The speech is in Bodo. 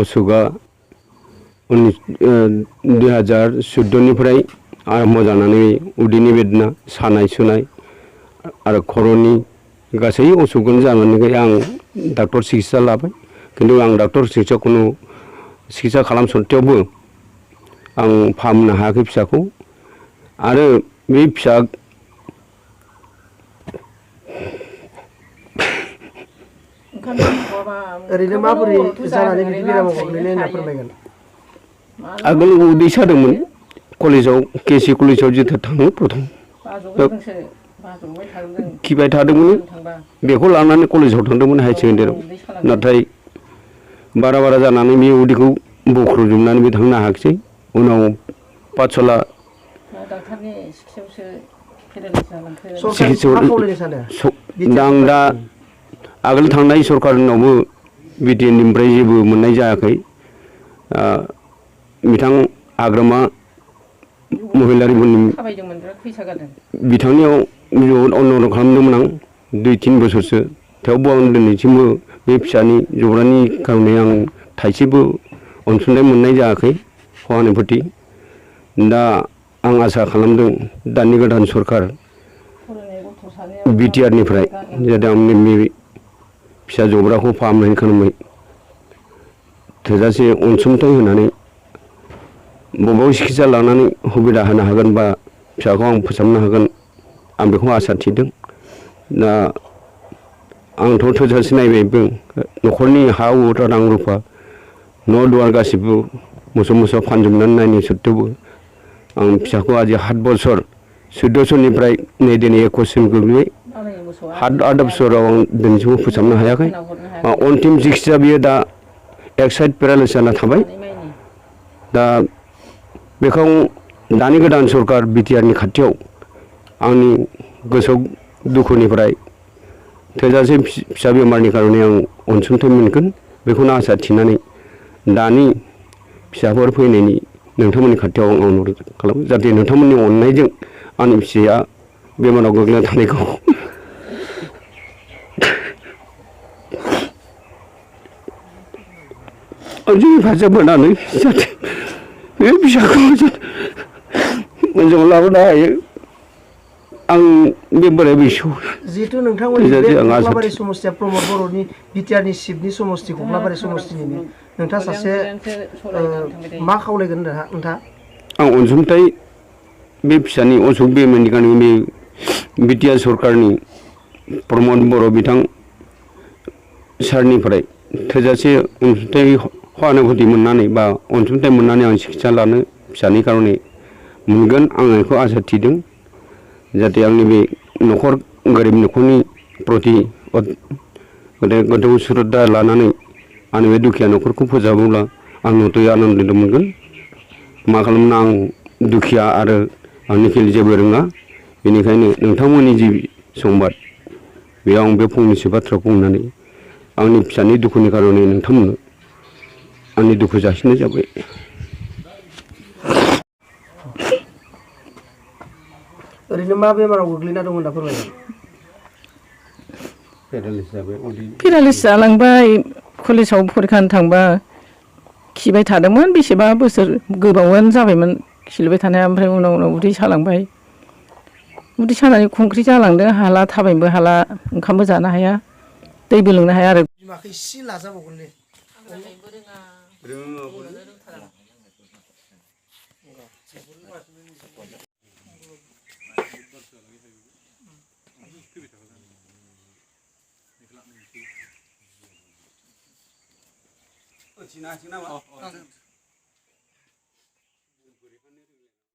असुखा 2014निफ्राय आरम्भ जानानै उदैनि बेदना सानाय सुनाय आरो खर'नि गासै असुखखौनो जानानै आं डाक्टर सिकित्सा लाबाय खिन्थु आं डाक्टर सिकित्सा खालाम सत्तेयावबो आं फाहामनो हायाखै फिसाखौ आरो बे फिसा ओरैनो माबोरै जानानै बिदि बेरामाव गोग्लैनाय होनना फोरमायगोन आगोल उदै सादोंमोन कलेजाव केसि कलेजाव जिथु थाङो प्रथम खिबाय थादोंमोन बेखौ लानानै कलेजाव थांदोंमोन हायार सेकेन्डारियाव नाथाय बारा जानानै बे उदैखौ बोख्र'जोबनानै थांनो हायाखिसै उनाव पाठशाला आं दा आगोल थांनाय सरकारनावबो बिटिएडनिफ्राय जेबो मोननाय जायाखै बिथां आग्रामा महिलारिमोननि बिथांनियाव अन्न'न खालामदोंमोन आं 2-3 बोसोरसो थेवबो आं दिनैसिमबो बे फिसानि जब्रानि खार'नै आं थाइसेबो अनसुंथाइ मोननाय जायाखै सहानुभुति दा आं आसा खालामदों दानि गोदान सरकार बिटिआरनिफ्राय जाहाथे आंनि बे फिसा जब्राखौ फाहामनायनि खालामै थोजासे अनसुंथाइ होनानै बबाव सिकित्सा लानानै सुबिदा होनो हागोन बा फिसाखौ आं फोसाबनो हागोन आं बेखौ आसा थिदों दा आंथ' थोजासे नायबायबो न'खरनि हा हु रां रुफा न' दुवार गासिबो मोसौ फानजोबनानै नायनो सत्तेबो आं फिसाखौ आजि 7 बोसोर 14 बोसोरनिफ्राय नै दिनै 21सिम गोग्लैबाय 7-8 बोसोराव आं दिनैसिमबो फोसाबनो हायाखै अन्तिम सिकित्सा बियो दा एक साइड पेरालाइसिस जाना थाबाय दा बेखौ दानि गोदान सरकार बिटिआरनि खाथियाव आंनि गोसोआव दुखुनिफ्राय थोजासे फिसा बेमारनि खार'नै आं अनसुंथाइ मोनगोन बेखौनो आसा थिनानै दानि फिसाफोर फैनायनि नोंथांमोननि खाथियाव आं अनुर'ध खालामो जाहाथे नोंथांमोननि अननायजों आंनि फिसाया बेमाराव गोग्लैना थानायखौ आंजों हेफाजाब होनानै जाहाथे बे फिसाखौ मोजां लाबोनो हायो आं बे बोराय बैसोआव जिहेतु नोंथांमोननि बे कख्लाबारि समस्तिया प्रमद बर'नि बिटिआरनि सिफनि समस्ति कख्लाबारि समस्तिनि नोंथाङा सासे मा खावलायगोन नोंथाङा आं अनसुंथाइ बे फिसानि असुख बेमारनि खार'नै बे बिटिआर सरकारनि प्रमद बर' बिथां सारनिफ्राय थोजासे अनसुंथाइ सहानुभुति मोननानै बा अनसुंथाइ मोननानै आं सिकित्सा लानो फिसानि खार'नै मोनगोन आं बेखौ आसा थिदों जाहाथे आंनि बे न'खर गोरिब न'खरनि प्रति गोथौ श्रद्धा लानानै आंनि बे दुखिया न'खरखौ फोजाबोब्ला आं नतय आनन्द मोनगोन मा खालामनो आं दुखिया आरो आंनि जेबो रोङा बेनिखायनो नोंथांमोननि जि संबाद बेयाव आं बे फंनैसो बाथ्रा बुंनानै आंनि फिसानि दुखुनि खार'नै नोंथांमोननो आंनि दुखु जासिनाय जाबाय ओरैनो मा बेमाराव गोग्लैना दं होनना फोरमायगोन पेरालाइसिस जालांबाय कलेजाव फरिखा होनो थांबा खिबाय थादोंमोन बेसेबा बोसोर गोबावानो जाबायमोन खिलुबाय थानाया ओमफ्राय उनाव उदै सालांबाय उदै सानानै खंख्रि जालांदों हाला थाबायनोबो हाला ओंखामबो जानो हाया दैबो लोंनो हाया आरो बिमाखौ इसे लाजाबावगोनलै रोङा